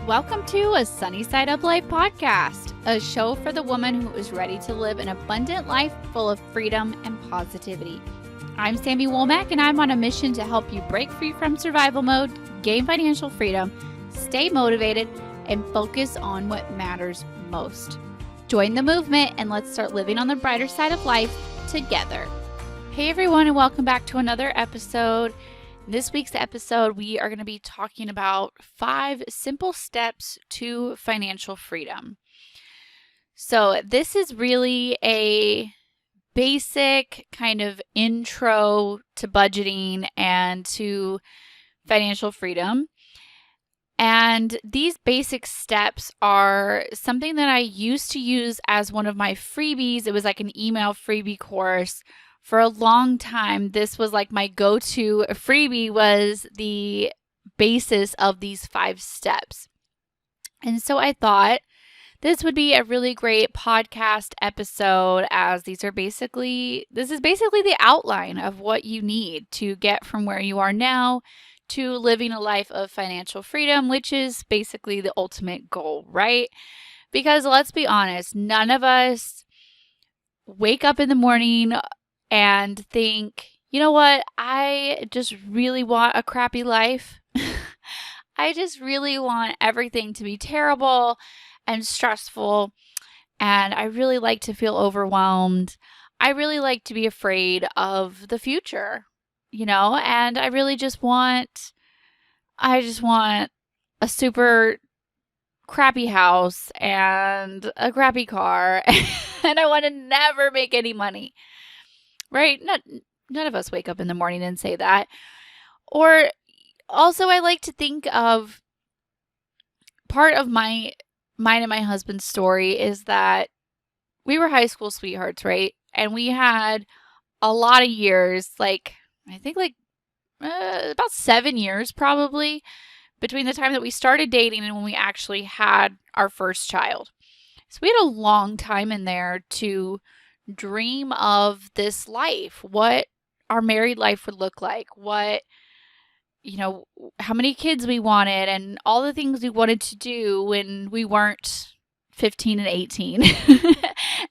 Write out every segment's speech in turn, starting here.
Welcome to a Sunny Side Up Life podcast, a show for the woman who is ready to live an abundant life full of freedom and positivity. I'm Sami and I'm on a mission to help you break free from survival mode, gain financial freedom, stay motivated, and focus on what matters most. Join the movement and let's start living on the brighter side of life together. Hey everyone, and welcome back to another episode. In this week's episode, we are going to be talking about 5 simple steps to financial freedom. So this is really a basic kind of intro to budgeting and to financial freedom. And these basic steps are something that I used to use as one of my freebies. It was like an email freebie course. For a long time, this was like my go-to freebie, was the basis of these 5 steps. And so I thought this would be a really great podcast episode, as this is basically the outline of what you need to get from where you are now to living a life of financial freedom, which is basically the ultimate goal, right? Because let's be honest, none of us wake up in the morning and think, you know what, I just really want a crappy life. I just really want everything to be terrible and stressful. And I really like to feel overwhelmed. I really like to be afraid of the future, and I just want a super crappy house and a crappy car. And I want to never make any money. Right? None of us wake up in the morning and say that. Or also, I like to think of part of mine and my husband's story is that we were high school sweethearts, right? And we had a lot of years, about 7 years probably, between the time that we started dating and when we actually had our first child. So we had a long time in there to dream of this life, what our married life would look like, what, how many kids we wanted, and all the things we wanted to do when we weren't 15 and 18.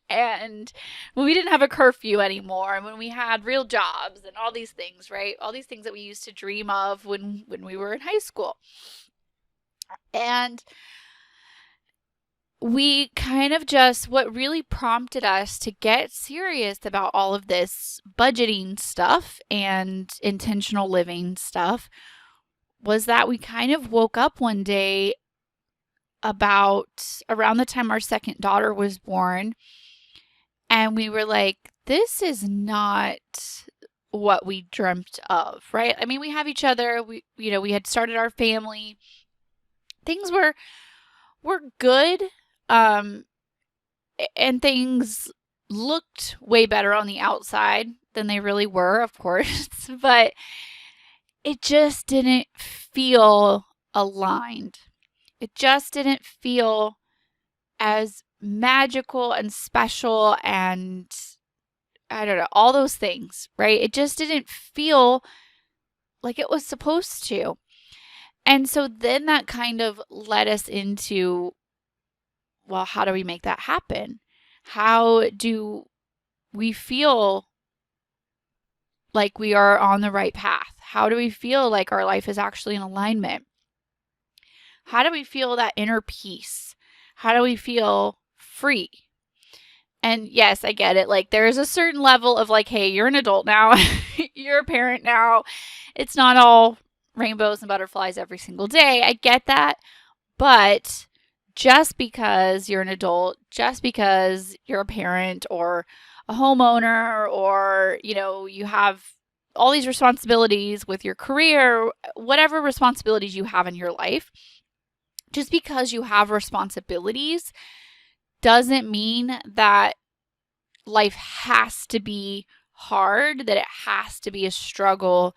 And when we didn't have a curfew anymore, and when we had real jobs and all these things, right? All these things that we used to dream of when we were in high school. And we kind of what really prompted us to get serious about all of this budgeting stuff and intentional living stuff was that we kind of woke up one day around the time our second daughter was born, and we were like, this is not what we dreamt of, right? I mean, we have each other, we had started our family. Things were good. And things looked way better on the outside than they really were, of course, but it just didn't feel aligned. It just didn't feel as magical and special and, I don't know, all those things, right? It just didn't feel like it was supposed to. And so then that kind of led us into, well, how do we make that happen? How do we feel like we are on the right path? How do we feel like our life is actually in alignment? How do we feel that inner peace? How do we feel free? And yes, I get it. Like, there is a certain level of like, hey, you're an adult now. You're a parent now. It's not all rainbows and butterflies every single day. I get that. But just because you're an adult, just because you're a parent or a homeowner, or, you have all these responsibilities with your career, whatever responsibilities you have in your life, just because you have responsibilities doesn't mean that life has to be hard, that it has to be a struggle,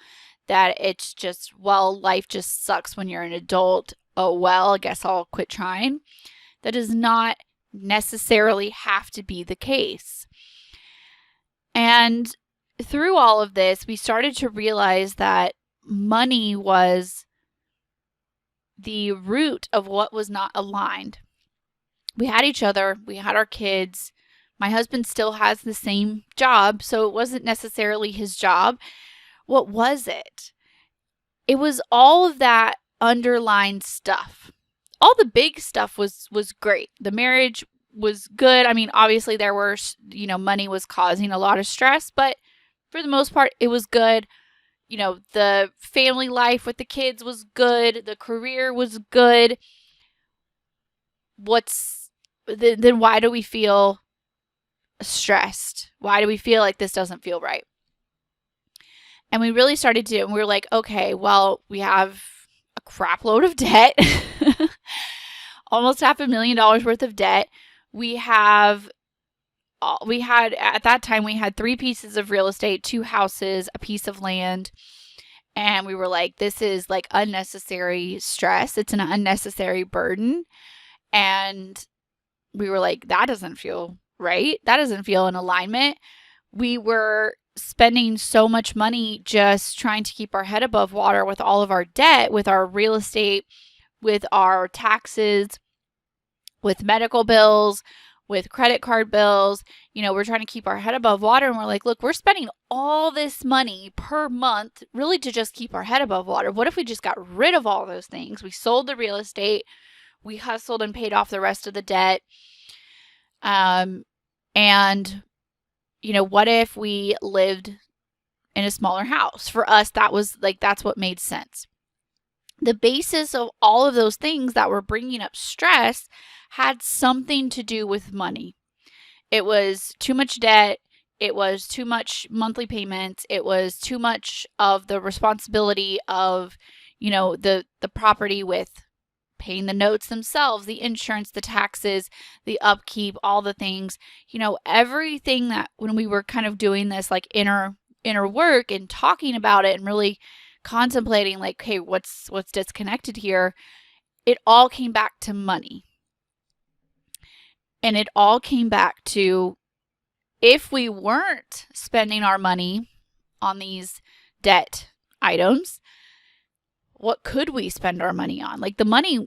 that it's just, well, life just sucks when you're an adult. Oh, well, I guess I'll quit trying. That does not necessarily have to be the case. And through all of this, we started to realize that money was the root of what was not aligned. We had each other, we had our kids. My husband still has the same job, so it wasn't necessarily his job. What was it? It was all of that underlined stuff. All the big stuff was great. The marriage was good. I mean, obviously there were, money was causing a lot of stress, but for the most part, it was good. The family life with the kids was good. The career was good. Then why do we feel stressed? Why do we feel like this doesn't feel right? And we really started to, and we were like, okay, well, we have a crap load of debt, almost $500,000 worth of debt. At that time, we had 3 pieces of real estate, 2 houses, a piece of land. And we were like, this is like unnecessary stress. It's an unnecessary burden. And we were like, that doesn't feel right. That doesn't feel in alignment. We were spending so much money just trying to keep our head above water with all of our debt, with our real estate, with our taxes, with medical bills, with credit card bills. We're trying to keep our head above water, and we're like, look, we're spending all this money per month really to just keep our head above water. What if we just got rid of all those things? We sold the real estate, we hustled and paid off the rest of the debt. And what if we lived in a smaller house? For us, that's what made sense. The basis of all of those things that were bringing up stress had something to do with money. It was too much debt. It was too much monthly payments. It was too much of the responsibility of, the property, with paying the notes themselves, the insurance, the taxes, the upkeep, all the things, everything that when we were kind of doing this like inner work and talking about it and really contemplating like, hey, what's disconnected here? It all came back to money. And it all came back to, if we weren't spending our money on these debt items, what could we spend our money on? Like, the money,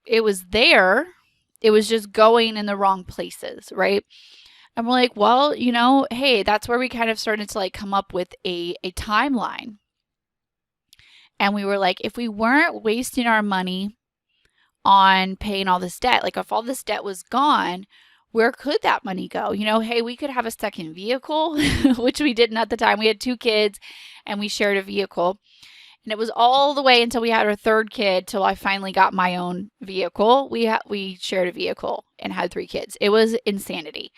it was there. It was just going in the wrong places, right? And we're like, well, hey, that's where we kind of started to like come up with a timeline. And we were like, if we weren't wasting our money on paying all this debt, like if all this debt was gone, where could that money go? Hey, we could have a second vehicle, which we didn't at the time. We had 2 kids and we shared a vehicle. And it was all the way until we had our 3rd kid till I finally got my own vehicle. We shared a vehicle and had 3 kids. It was insanity.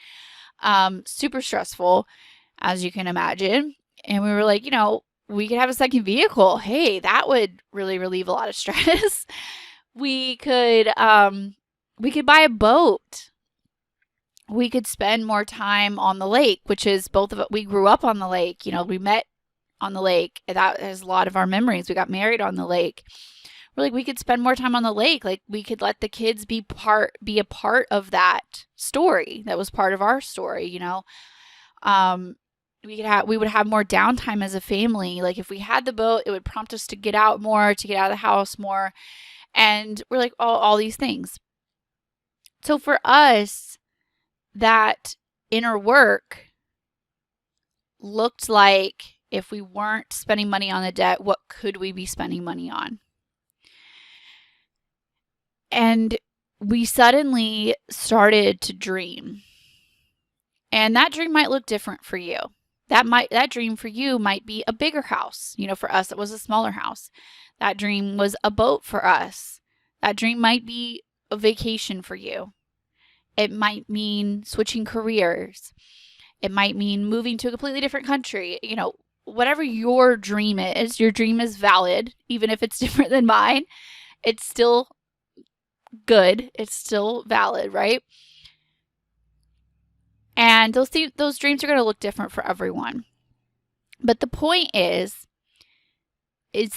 Super stressful, as you can imagine. And we were like, we could have a second vehicle. Hey, that would really relieve a lot of stress. We could buy a boat. We could spend more time on the lake, which is both of it. We grew up on the lake. We met on the lake. That is a lot of our memories. We got married on the lake. We're like, we could spend more time on the lake. Like, we could let the kids be a part of that story. That was part of our story, we would have more downtime as a family. Like, if we had the boat, it would prompt us to get out more, to get out of the house more. And we're like, all these things. So for us, that inner work looked like, if we weren't spending money on the debt, what could we be spending money on? And we suddenly started to dream. And that dream might look different for you. That dream for you might be a bigger house. For us, it was a smaller house. That dream was a boat for us. That dream might be a vacation for you. It might mean switching careers. It might mean moving to a completely different country. Whatever your dream is valid, even if it's different than mine. It's still good. It's still valid, right? And those dreams are going to look different for everyone. But the point is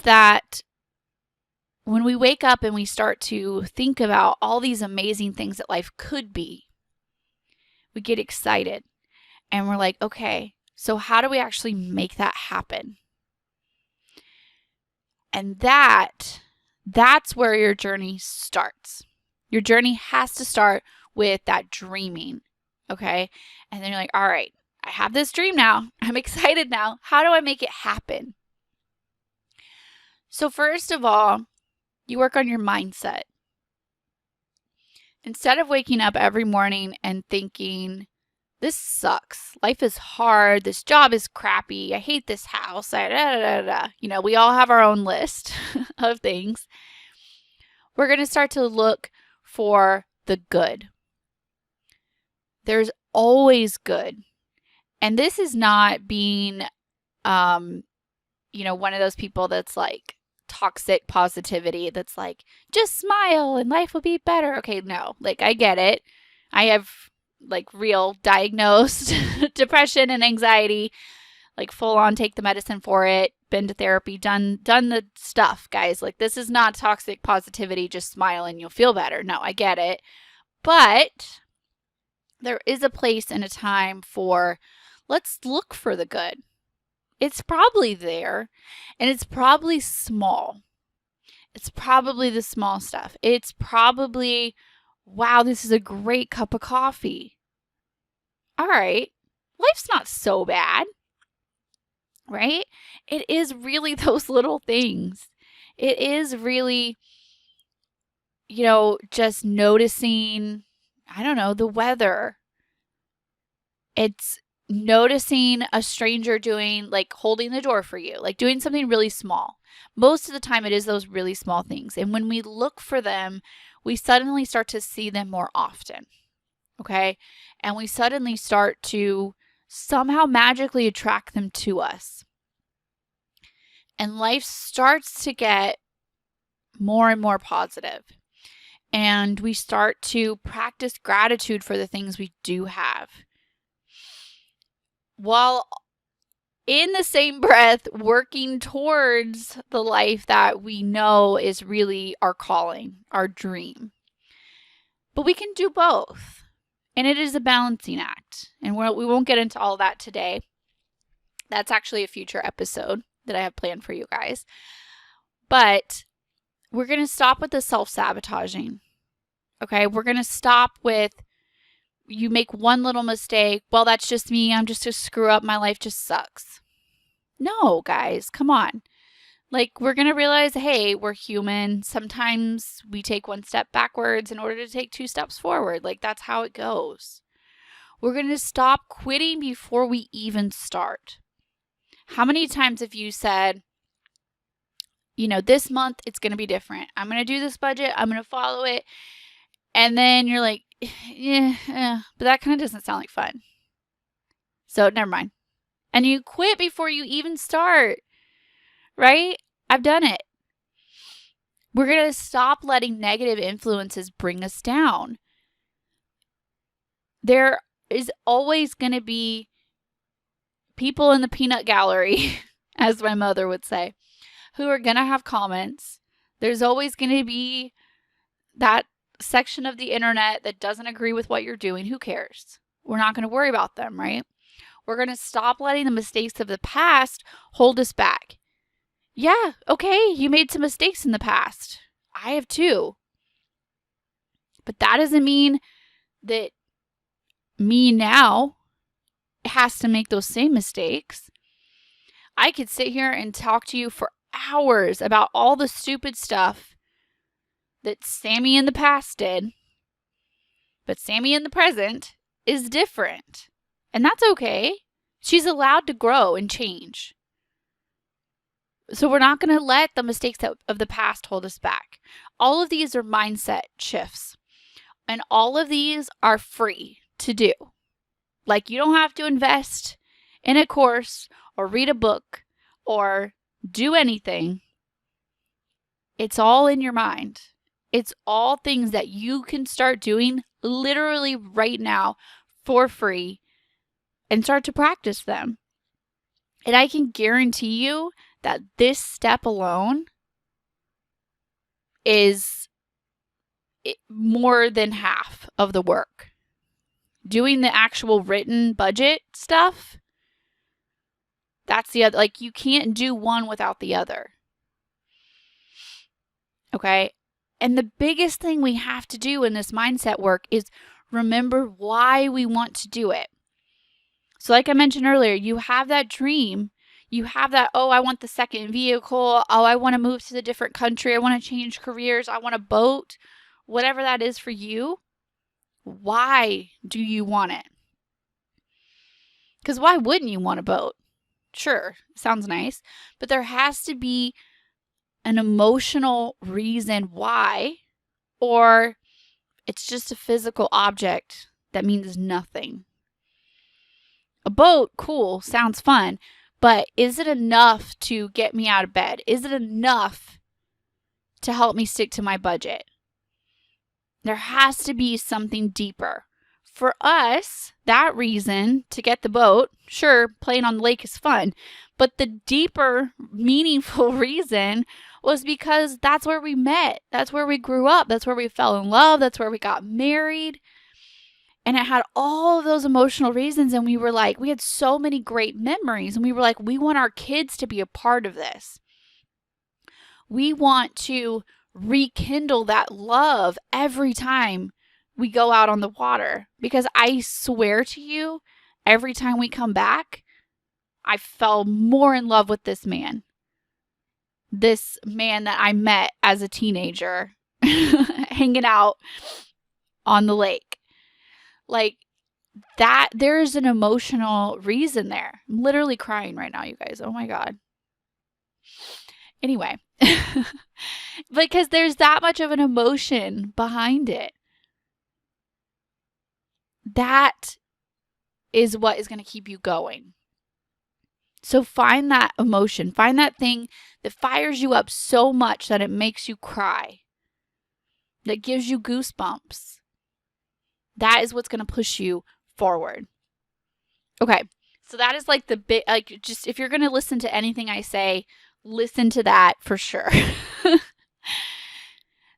that when we wake up and we start to think about all these amazing things that life could be, we get excited and we're like, okay, so how do we actually make that happen? And that That's where your journey starts. Your journey has to start with that dreaming, okay? And then you're like, all right, I have this dream now. I'm excited now. How do I make it happen? So first of all, you work on your mindset. Instead of waking up every morning and thinking, this sucks, life is hard, this job is crappy, I hate this house, we all have our own list of things. We're going to start to look for the good. There's always good. And this is not being, one of those people that's like toxic positivity, that's like, just smile and life will be better. Okay, no, like I get it. I have like real diagnosed depression and anxiety, like full on take the medicine for it, been to therapy, done the stuff, guys. Like this is not toxic positivity, just smile and you'll feel better. No, I get it. But there is a place and a time for, let's look for the good. It's probably there, and it's probably small. It's probably the small stuff. It's probably, wow, this is a great cup of coffee. All right, life's not so bad, right? It is really those little things. It is really, just noticing, the weather. It's noticing a stranger holding the door for you, like doing something really small. Most of the time it is those really small things. And when we look for them, we suddenly start to see them more often. Okay. And we suddenly start to somehow magically attract them to us. And life starts to get more and more positive. And we start to practice gratitude for the things we do have, while in the same breath working towards the life that we know is really our calling, our dream. But we can do both. And it is a balancing act. And we won't get into all that today. That's actually a future episode that I have planned for you guys. But we're going to stop with the self-sabotaging. Okay? We're going to stop with, you make one little mistake, well, that's just me, I'm just a screw up, my life just sucks. No, guys, come on. Like, we're going to realize, hey, we're human. Sometimes we take one step backwards in order to take two steps forward. Like, that's how it goes. We're going to stop quitting before we even start. How many times have you said, this month it's going to be different. I'm going to do this budget. I'm going to follow it. And then you're like, yeah, but that kind of doesn't sound like fun. So never mind. And you quit before you even start, right? I've done it. We're going to stop letting negative influences bring us down. There is always going to be people in the peanut gallery, as my mother would say, who are going to have comments. There's always going to be that section of the internet that doesn't agree with what you're doing. Who cares? We're not going to worry about them, right? We're going to stop letting the mistakes of the past hold us back. Yeah, okay, you made some mistakes in the past. I have too. But that doesn't mean that me now has to make those same mistakes. I could sit here and talk to you for hours about all the stupid stuff that Sami in the past did, but Sami in the present is different. And that's okay. She's allowed to grow and change. So we're not going to let the mistakes of the past hold us back. All of these are mindset shifts. And all of these are free to do. Like, you don't have to invest in a course or read a book or do anything. It's all in your mind. It's all things that you can start doing literally right now for free and start to practice them. And I can guarantee you that this step alone is more than half of the work. Doing the actual written budget stuff, that's the other. Like, you can't do one without the other. Okay. And the biggest thing we have to do in this mindset work is remember why we want to do it. So like I mentioned earlier, you have that dream. You have that, oh, I want the second vehicle. Oh, I want to move to a different country. I want to change careers. I want a boat. Whatever that is for you. Why do you want it? Because why wouldn't you want a boat? Sure, sounds nice. But there has to be an emotional reason why, or it's just a physical object that means nothing. A boat, cool, sounds fun, but is it enough to get me out of bed? Is it enough to help me stick to my budget? There has to be something deeper. For us, that reason to get the boat, sure, playing on the lake is fun, but the deeper, meaningful reason was because that's where we met. That's where we grew up. That's where we fell in love. That's where we got married. And it had all of those emotional reasons. And we were like, we had so many great memories. And we were like, we want our kids to be a part of this. We want to rekindle that love every time we go out on the water. Because I swear to you, every time we come back, I fell more in love with this man. This man that I met as a teenager hanging out on the lake. Like that, there's an emotional reason there. I'm literally crying right now, you guys. Oh my God. Anyway, because there's that much of an emotion behind it. That is what is going to keep you going. So find that emotion, find that thing that fires you up so much that it makes you cry, that gives you goosebumps. That is what's going to push you forward. Okay, so that is like the bit, like just if you're going to listen to anything I say, listen to that for sure.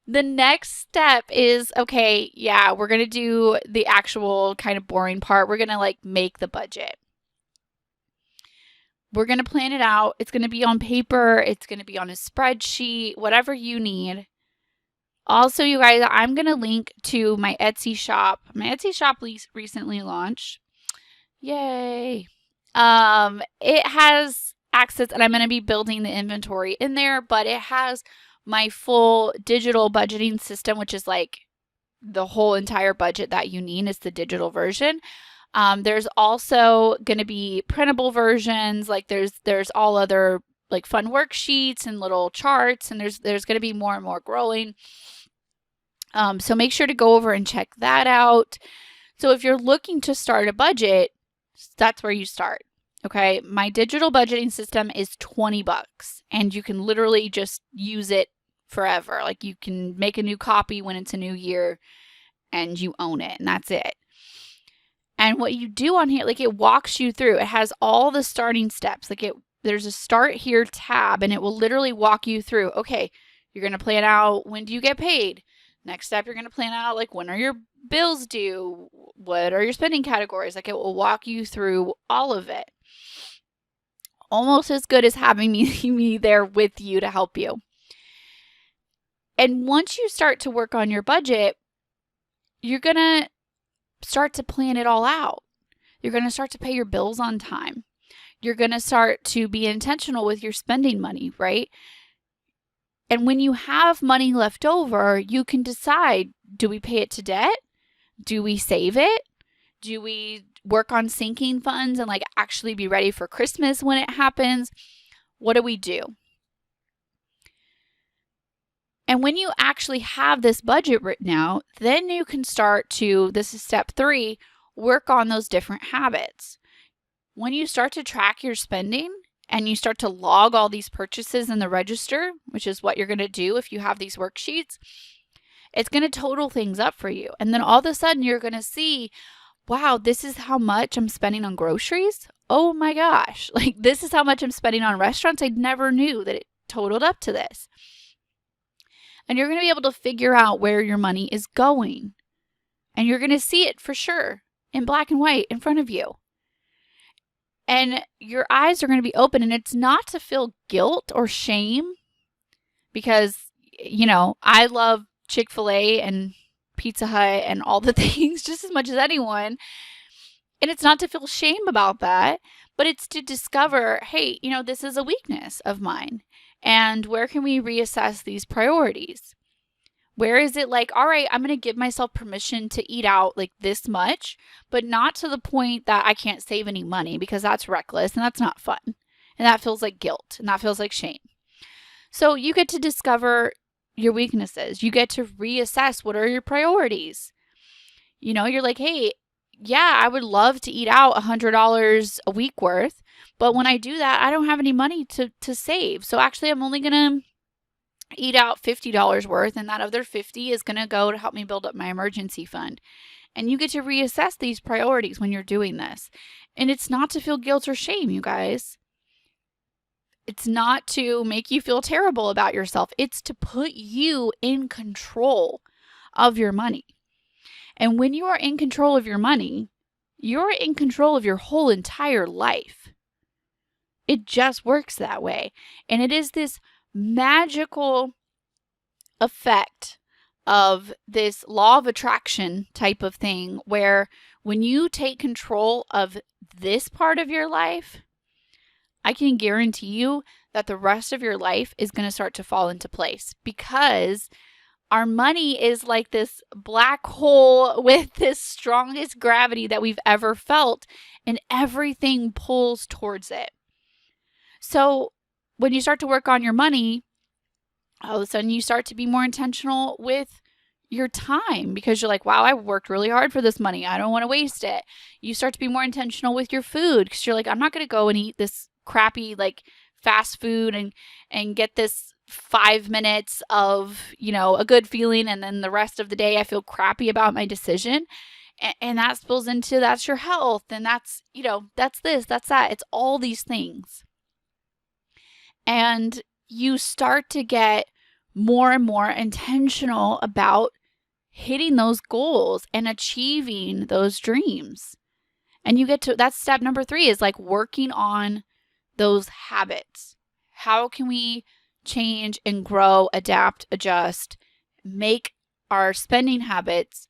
The next step is, okay, yeah, we're going to do the actual kind of boring part. We're going to like make the budget. We're going to plan it out. It's going to be on paper. It's going to be on a spreadsheet, whatever you need. Also, you guys, I'm going to link to my Etsy shop. My Etsy shop recently launched. Yay. It has access, and I'm going to be building the inventory in there, but it has my full digital budgeting system, which is like the whole entire budget that you need is the digital version. There's also going to be printable versions. Like there's all other like fun worksheets and little charts, and there's going to be more and more growing. So make sure to go over and check that out. So if you're looking to start a budget, that's where you start. Okay. My digital budgeting system is $20 and you can literally just use it forever. Like you can make a new copy when it's a new year and you own it, and that's it. And what you do on here, like it walks you through, it has all the starting steps. Like there's a start here tab, and it will literally walk you through, okay, you're going to plan out, when do you get paid? Next step, you're going to plan out like when are your bills due? What are your spending categories? Like it will walk you through all of it. Almost as good as having me there with you to help you. And once you start to work on your budget, you're going to start to plan it all out. You're going to start to pay your bills on time. You're going to start to be intentional with your spending money, right? And when you have money left over, you can decide, do we pay it to debt? Do we save it? Do we work on sinking funds and like actually be ready for Christmas when it happens? What do we do? And when you actually have this budget written out, then you can start to, this is step 3, work on those different habits. When you start to track your spending and you start to log all these purchases in the register, which is what you're going to do if you have these worksheets, it's going to total things up for you. And then all of a sudden you're going to see, wow, this is how much I'm spending on groceries. Oh my gosh, like this is how much I'm spending on restaurants. I never knew that it totaled up to this. And you're going to be able to figure out where your money is going. And you're going to see it for sure in black and white in front of you. And your eyes are going to be open. And it's not to feel guilt or shame, because I love Chick-fil-A and Pizza Hut and all the things just as much as anyone. And it's not to feel shame about that, but it's to discover, hey, this is a weakness of mine. And where can we reassess these priorities? Where is it like, all right, I'm going to give myself permission to eat out like this much, but not to the point that I can't save any money, because that's reckless and that's not fun. And that feels like guilt and that feels like shame. So you get to discover your weaknesses. You get to reassess what are your priorities. You're like, hey, yeah, I would love to eat out $100 a week worth, but when I do that, I don't have any money to save. So actually, I'm only going to eat out $50 worth, and that other $50 is going to go to help me build up my emergency fund. And you get to reassess these priorities when you're doing this. And it's not to feel guilt or shame, you guys. It's not to make you feel terrible about yourself. It's to put you in control of your money. And when you are in control of your money, you're in control of your whole entire life. It just works that way. And it is this magical effect of this law of attraction type of thing where when you take control of this part of your life, I can guarantee you that the rest of your life is going to start to fall into place, because our money is like this black hole with this strongest gravity that we've ever felt, and everything pulls towards it. So when you start to work on your money, all of a sudden you start to be more intentional with your time, because you're like, wow, I worked really hard for this money. I don't want to waste it. You start to be more intentional with your food, because you're like, I'm not going to go and eat this crappy like fast food and get this 5 minutes of, a good feeling, and then the rest of the day I feel crappy about my decision. And that spills into, that's your health, and that's, that's this, that's that. It's all these things. And you start to get more and more intentional about hitting those goals and achieving those dreams. And you get to, that's step number 3, is like working on those habits. How can we change and grow, adapt, adjust, make our spending habits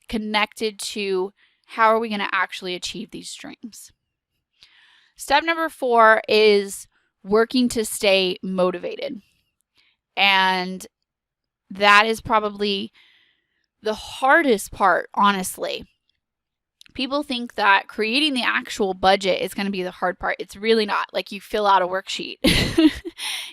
connected to how are we going to actually achieve these dreams? Step number 4 is working to stay motivated. And that is probably the hardest part, honestly. People think that creating the actual budget is going to be the hard part. It's really not. Like, you fill out a worksheet.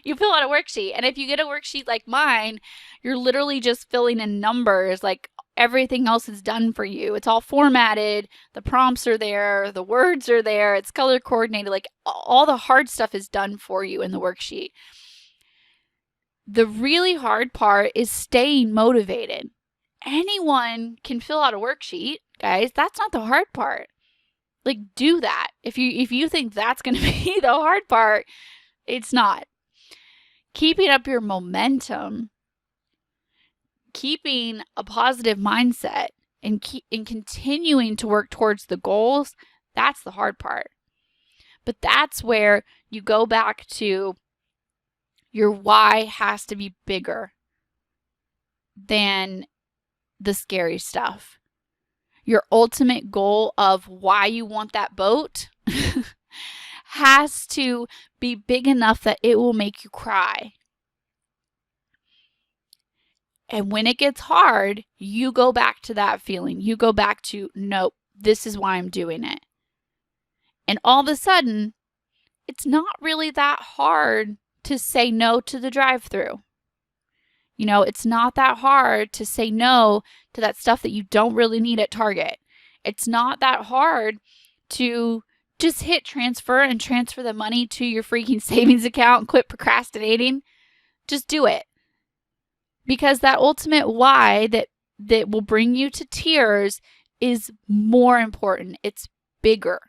You fill out a worksheet. And if you get a worksheet like mine, you're literally just filling in numbers. Like, everything else is done for you. It's all formatted. The prompts are there. The words are there. It's color coordinated. Like, all the hard stuff is done for you in the worksheet. The really hard part is staying motivated. Anyone can fill out a worksheet, guys. That's not the hard part. Like, do that. If you think that's going to be the hard part, it's not. Keeping up your momentum, keeping a positive mindset, and continuing to work towards the goals, that's the hard part. But that's where you go back to your why has to be bigger than the scary stuff. Your ultimate goal of why you want that boat has to be big enough that it will make you cry. And when it gets hard, you go back to that feeling. You go back to, nope, this is why I'm doing it. And all of a sudden, it's not really that hard to say no to the drive-thru. It's not that hard to say no to that stuff that you don't really need at Target. It's not that hard to just hit transfer and transfer the money to your freaking savings account and quit procrastinating. Just do it. Because that ultimate why that will bring you to tears is more important. It's bigger.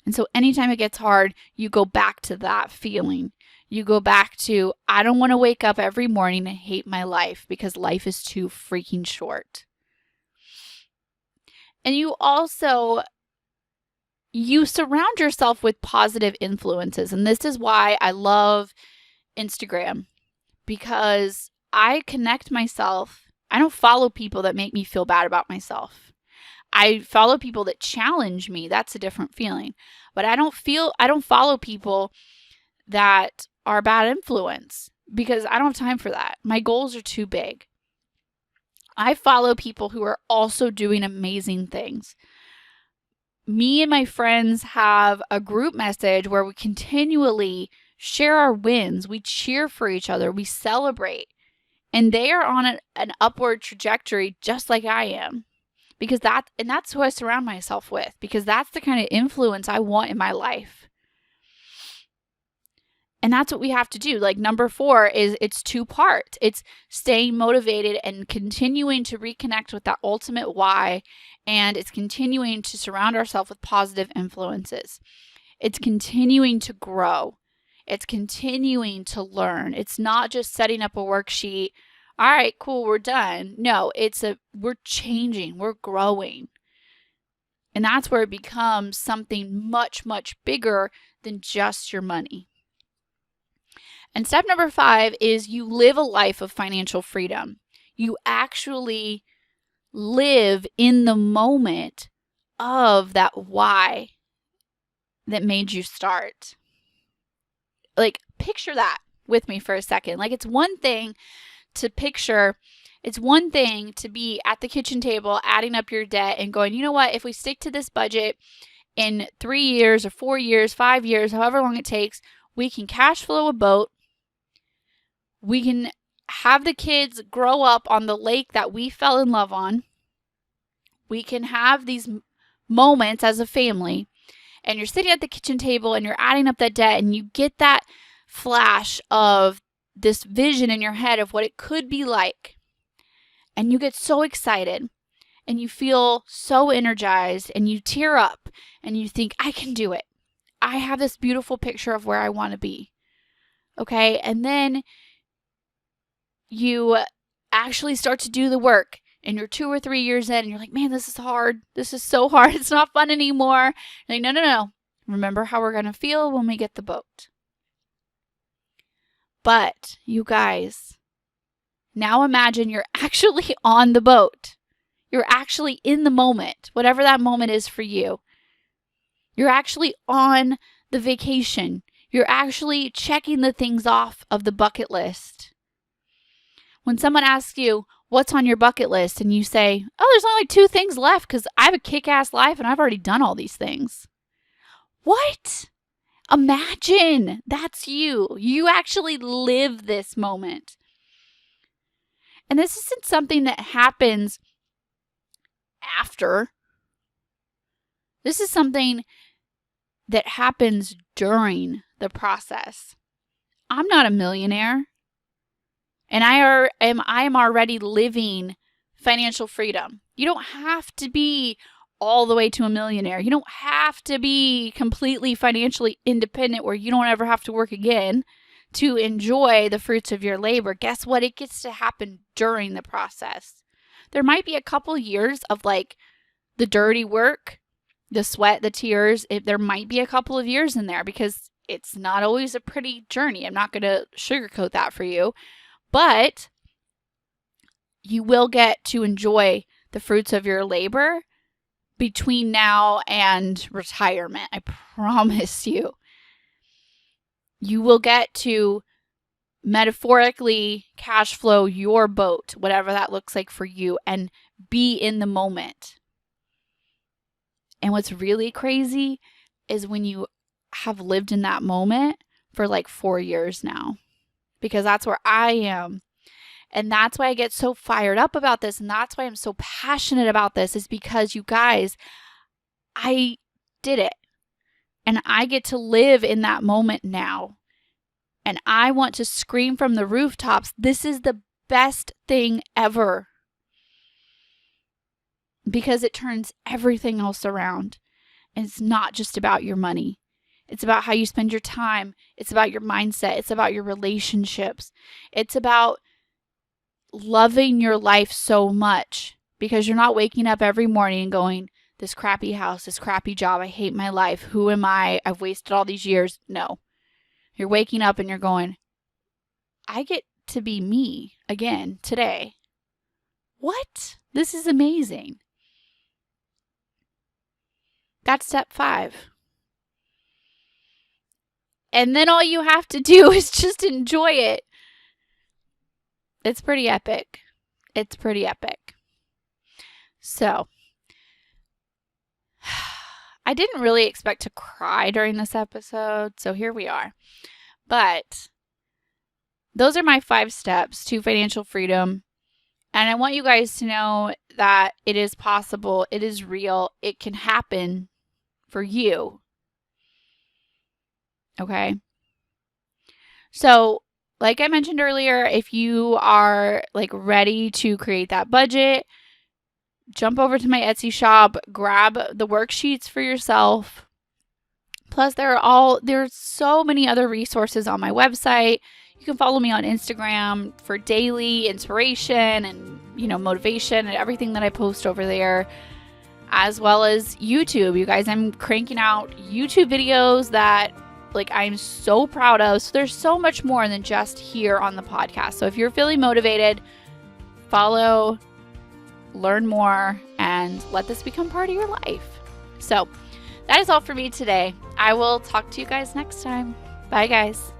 And so anytime it gets hard, you go back to that feeling. You go back to, I don't want to wake up every morning and hate my life because life is too freaking short. And you surround yourself with positive influences. And this is why I love Instagram, because I connect myself. I don't follow people that make me feel bad about myself. I follow people that challenge me. That's a different feeling. But I don't follow people that are bad influence because I don't have time for that. My goals are too big. I follow people who are also doing amazing things. Me and my friends have a group message where we continually share our wins. We cheer for each other. We celebrate. And they are on an upward trajectory just like I am. That's who I surround myself with, because that's the kind of influence I want in my life. And that's what we have to do. Like number 4 is it's 2 parts. It's staying motivated and continuing to reconnect with that ultimate why. And it's continuing to surround ourselves with positive influences. It's continuing to grow. It's continuing to learn. It's not just setting up a worksheet. All right, cool, we're done. No, we're changing, we're growing. And that's where it becomes something much, much bigger than just your money. And step number 5 is you live a life of financial freedom. You actually live in the moment of that why that made you start. Like, picture that with me for a second. Like, it's one thing to picture, it's one thing to be at the kitchen table adding up your debt and going, you know what, if we stick to this budget in 3 years or 4 years, 5 years, however long it takes, we can cash flow a boat. We can have the kids grow up on the lake that we fell in love on. We can have these moments as a family. And you're sitting at the kitchen table and you're adding up that debt and you get that flash of this vision in your head of what it could be like. And you get so excited and you feel so energized and you tear up and you think, I can do it. I have this beautiful picture of where I want to be. Okay. And then you actually start to do the work and you're 2 or 3 years in and you're like, man, this is hard. This is so hard. It's not fun anymore. Like, no. Remember how we're going to feel when we get the boat. But you guys, now imagine you're actually on the boat. You're actually in the moment, whatever that moment is for you. You're actually on the vacation. You're actually checking the things off of the bucket list. When someone asks you, what's on your bucket list? And you say, oh, there's only 2 things left because I have a kick-ass life and I've already done all these things. What? Imagine that's you. You actually live this moment. And this isn't something that happens after. This is something that happens during the process. I'm not a millionaire. And I am already living financial freedom. You don't have to be all the way to a millionaire. You don't have to be completely financially independent where you don't ever have to work again to enjoy the fruits of your labor. Guess what? It gets to happen during the process. There might be a couple years of like the dirty work, the sweat, the tears. There might be a couple of years in there because it's not always a pretty journey. I'm not going to sugarcoat that for you. But you will get to enjoy the fruits of your labor between now and retirement. I promise you. You will get to metaphorically cash flow your boat, whatever that looks like for you, and be in the moment. And what's really crazy is when you have lived in that moment for like 4 years now. Because that's where I am. And that's why I get so fired up about this. And that's why I'm so passionate about this, is because you guys, I did it. And I get to live in that moment now. And I want to scream from the rooftops, this is the best thing ever. Because it turns everything else around. And it's not just about your money. It's about how you spend your time. It's about your mindset. It's about your relationships. It's about loving your life so much because you're not waking up every morning and going, this crappy house, this crappy job, I hate my life. Who am I? I've wasted all these years. No. You're waking up and you're going, I get to be me again today. What? This is amazing. That's step 5. And then all you have to do is just enjoy it. It's pretty epic. It's pretty epic. So, I didn't really expect to cry during this episode, so here we are. But those are my 5 steps to financial freedom. And I want you guys to know that it is possible, it is real, it can happen for you. Okay? So, like I mentioned earlier, if you are ready to create that budget, jump over to my Etsy shop, grab the worksheets for yourself. Plus, there's so many other resources on my website. You can follow me on Instagram for daily inspiration and, motivation and everything that I post over there, as well as YouTube. You guys, I'm cranking out YouTube videos that I'm so proud of. So there's so much more than just here on the podcast. So if you're feeling motivated, follow, learn more, and let this become part of your life. So that is all for me today. I will talk to you guys next time. Bye, guys.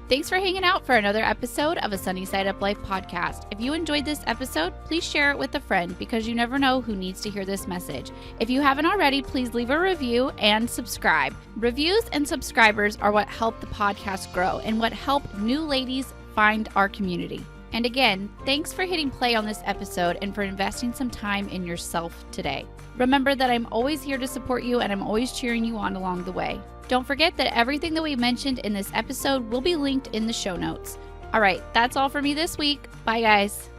Thanks for hanging out for another episode of a Sunny Side Up Life podcast. If you enjoyed this episode, please share it with a friend because you never know who needs to hear this message. If you haven't already, please leave a review and subscribe. Reviews and subscribers are what help the podcast grow and what help new ladies find our community. And again, thanks for hitting play on this episode and for investing some time in yourself today. Remember that I'm always here to support you and I'm always cheering you on along the way. Don't forget that everything that we mentioned in this episode will be linked in the show notes. All right, that's all for me this week. Bye, guys.